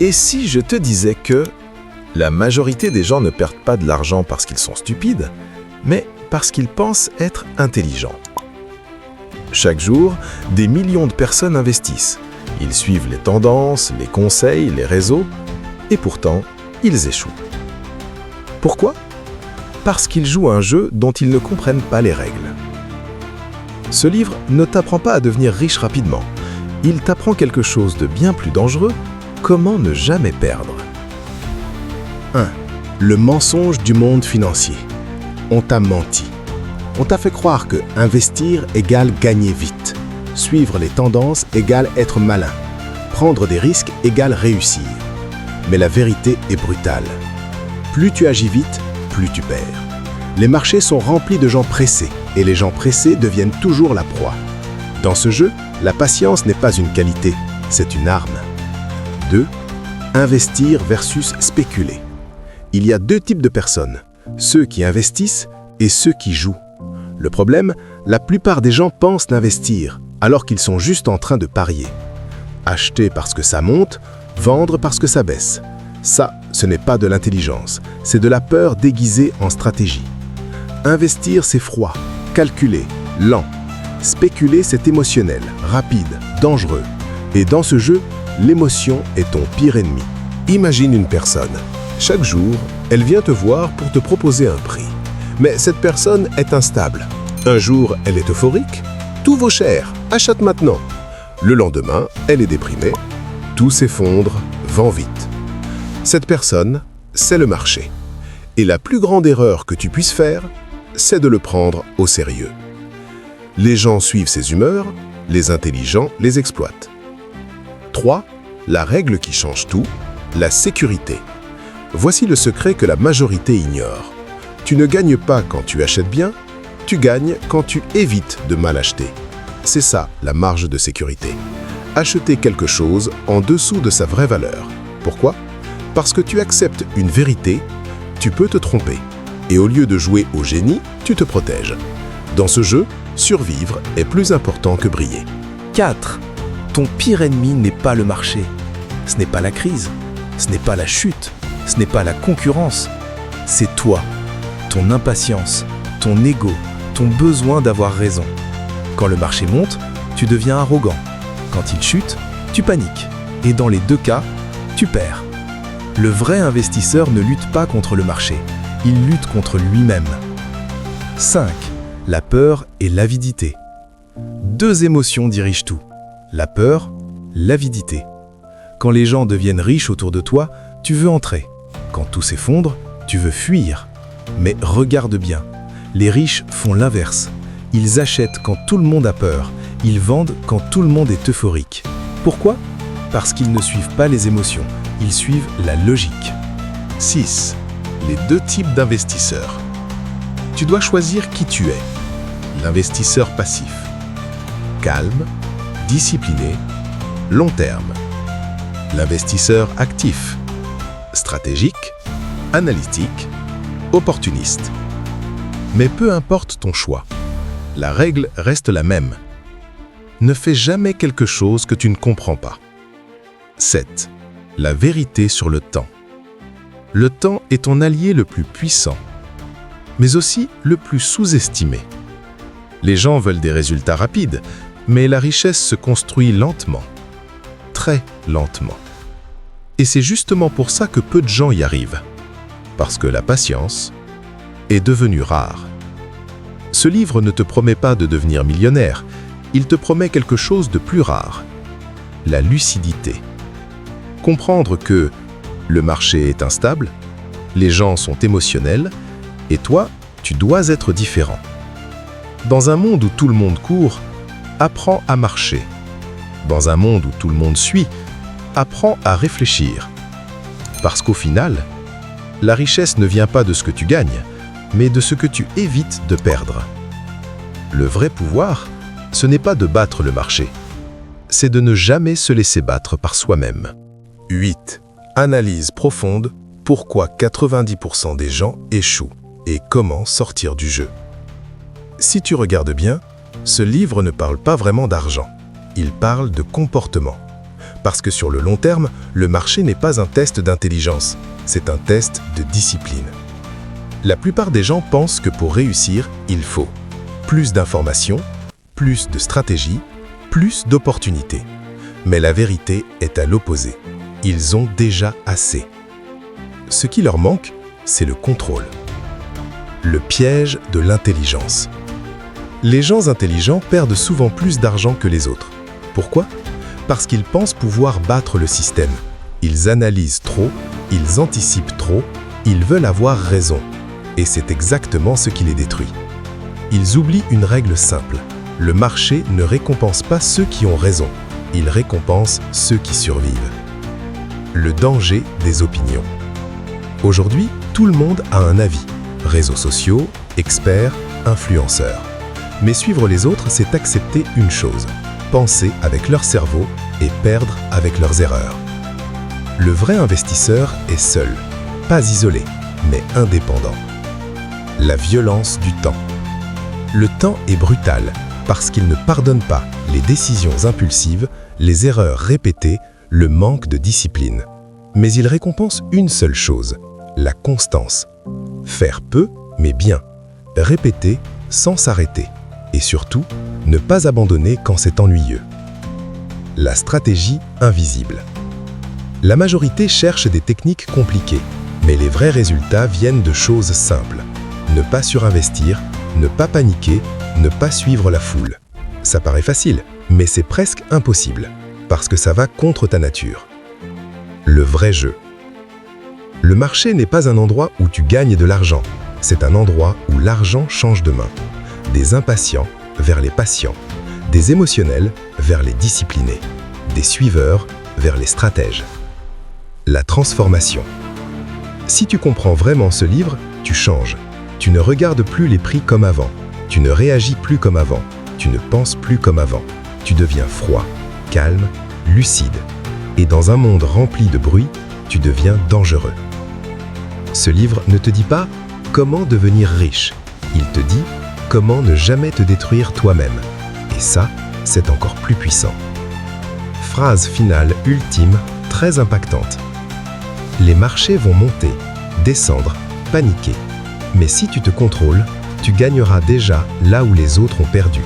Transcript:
Et si je te disais que la majorité des gens ne perdent pas de l'argent parce qu'ils sont stupides, mais parce qu'ils pensent être intelligents? Chaque jour, des millions de personnes investissent. Ils suivent les tendances, les conseils, les réseaux, et pourtant, ils échouent. Pourquoi? Parce qu'ils jouent à un jeu dont ils ne comprennent pas les règles. Ce livre ne t'apprend pas à devenir riche rapidement. Il t'apprend quelque chose de bien plus dangereux: comment ne jamais perdre. 1. Le mensonge du monde financier. On t'a menti. On t'a fait croire que investir égale gagner vite. Suivre les tendances égale être malin. Prendre des risques égale réussir. Mais la vérité est brutale. Plus tu agis vite, plus tu perds. Les marchés sont remplis de gens pressés, et les gens pressés deviennent toujours la proie. Dans ce jeu, la patience n'est pas une qualité, c'est une arme. 2. Investir versus spéculer. Il y a deux types de personnes, ceux qui investissent et ceux qui jouent. Le problème, la plupart des gens pensent investir, alors qu'ils sont juste en train de parier. Acheter parce que ça monte, vendre parce que ça baisse. Ça, ce n'est pas de l'intelligence, c'est de la peur déguisée en stratégie. Investir, c'est froid, calculé, lent. Spéculer, c'est émotionnel, rapide, dangereux. Et dans ce jeu, l'émotion est ton pire ennemi. Imagine une personne. Chaque jour, elle vient te voir pour te proposer un prix. Mais cette personne est instable. Un jour, elle est euphorique. Tout vaut cher, achète maintenant. Le lendemain, elle est déprimée. Tout s'effondre, vend vite. Cette personne, c'est le marché. Et la plus grande erreur que tu puisses faire, c'est de le prendre au sérieux. Les gens suivent ses humeurs, les intelligents les exploitent. 3. La règle qui change tout, la sécurité. Voici le secret que la majorité ignore. Tu ne gagnes pas quand tu achètes bien, tu gagnes quand tu évites de mal acheter. C'est ça, la marge de sécurité. Acheter quelque chose en dessous de sa vraie valeur. Pourquoi? Parce que tu acceptes une vérité, tu peux te tromper. Et au lieu de jouer au génie, tu te protèges. Dans ce jeu, survivre est plus important que briller. 4. Ton pire ennemi n'est pas le marché. Ce n'est pas la crise. Ce n'est pas la chute. Ce n'est pas la concurrence. C'est toi, ton impatience, ton ego, ton besoin d'avoir raison. Quand le marché monte, tu deviens arrogant. Quand il chute, tu paniques. Et dans les deux cas, tu perds. Le vrai investisseur ne lutte pas contre le marché. Il lutte contre lui-même. 5. La peur et l'avidité. Deux émotions dirigent tout. La peur, l'avidité. Quand les gens deviennent riches autour de toi, tu veux entrer. Quand tout s'effondre, tu veux fuir. Mais regarde bien, les riches font l'inverse. Ils achètent quand tout le monde a peur. Ils vendent quand tout le monde est euphorique. Pourquoi? Parce qu'ils ne suivent pas les émotions. Ils suivent la logique. 6. Les deux types d'investisseurs. Tu dois choisir qui tu es. L'investisseur passif. Calme, discipliné, long terme. L'investisseur actif. Stratégique, analytique, opportuniste. Mais peu importe ton choix, la règle reste la même. Ne fais jamais quelque chose que tu ne comprends pas. 7. La vérité sur le temps. Le temps est ton allié le plus puissant, mais aussi le plus sous-estimé. Les gens veulent des résultats rapides, mais la richesse se construit lentement, très lentement. Et c'est justement pour ça que peu de gens y arrivent, parce que la patience est devenue rare. Ce livre ne te promet pas de devenir millionnaire, il te promet quelque chose de plus rare, la lucidité. Comprendre que le marché est instable, les gens sont émotionnels, et toi, tu dois être différent. Dans un monde où tout le monde court, apprends à marcher. Dans un monde où tout le monde suit, apprends à réfléchir. Parce qu'au final, la richesse ne vient pas de ce que tu gagnes, mais de ce que tu évites de perdre. Le vrai pouvoir, ce n'est pas de battre le marché, c'est de ne jamais se laisser battre par soi-même. 8. Analyse profonde, pourquoi 90% des gens échouent et comment sortir du jeu. Si tu regardes bien, ce livre ne parle pas vraiment d'argent, il parle de comportement. Parce que sur le long terme, le marché n'est pas un test d'intelligence, c'est un test de discipline. La plupart des gens pensent que pour réussir, il faut plus d'informations, plus de stratégies, plus d'opportunités. Mais la vérité est à l'opposé. Ils ont déjà assez. Ce qui leur manque, c'est le contrôle. Le piège de l'intelligence. Les gens intelligents perdent souvent plus d'argent que les autres. Pourquoi ? Parce qu'ils pensent pouvoir battre le système. Ils analysent trop, ils anticipent trop, ils veulent avoir raison. Et c'est exactement ce qui les détruit. Ils oublient une règle simple. Le marché ne récompense pas ceux qui ont raison. Il récompense ceux qui survivent. Le danger des opinions. Aujourd'hui, tout le monde a un avis. Réseaux sociaux, experts, influenceurs. Mais suivre les autres, c'est accepter une chose. Penser avec leur cerveau et perdre avec leurs erreurs. Le vrai investisseur est seul, pas isolé, mais indépendant. La violence du temps. Le temps est brutal parce qu'il ne pardonne pas les décisions impulsives, les erreurs répétées, le manque de discipline. Mais il récompense une seule chose, la constance. Faire peu, mais bien. Répéter sans s'arrêter. Et surtout, ne pas abandonner quand c'est ennuyeux. La stratégie invisible. La majorité cherche des techniques compliquées, mais les vrais résultats viennent de choses simples. Ne pas surinvestir, ne pas paniquer, ne pas suivre la foule. Ça paraît facile, mais c'est presque impossible, parce que ça va contre ta nature. Le vrai jeu. Le marché n'est pas un endroit où tu gagnes de l'argent, c'est un endroit où l'argent change de main. Des impatients vers les patients, des émotionnels vers les disciplinés, des suiveurs vers les stratèges. La transformation. Si tu comprends vraiment ce livre, tu changes. Tu ne regardes plus les prix comme avant. Tu ne réagis plus comme avant. Tu ne penses plus comme avant. Tu deviens froid, calme, lucide. Et dans un monde rempli de bruit, tu deviens dangereux. Ce livre ne te dit pas comment devenir riche. Il te dit comment ne jamais te détruire toi-même. Et ça, c'est encore plus puissant. Phrase finale ultime, très impactante. Les marchés vont monter, descendre, paniquer. Mais si tu te contrôles, tu gagneras déjà là où les autres ont perdu.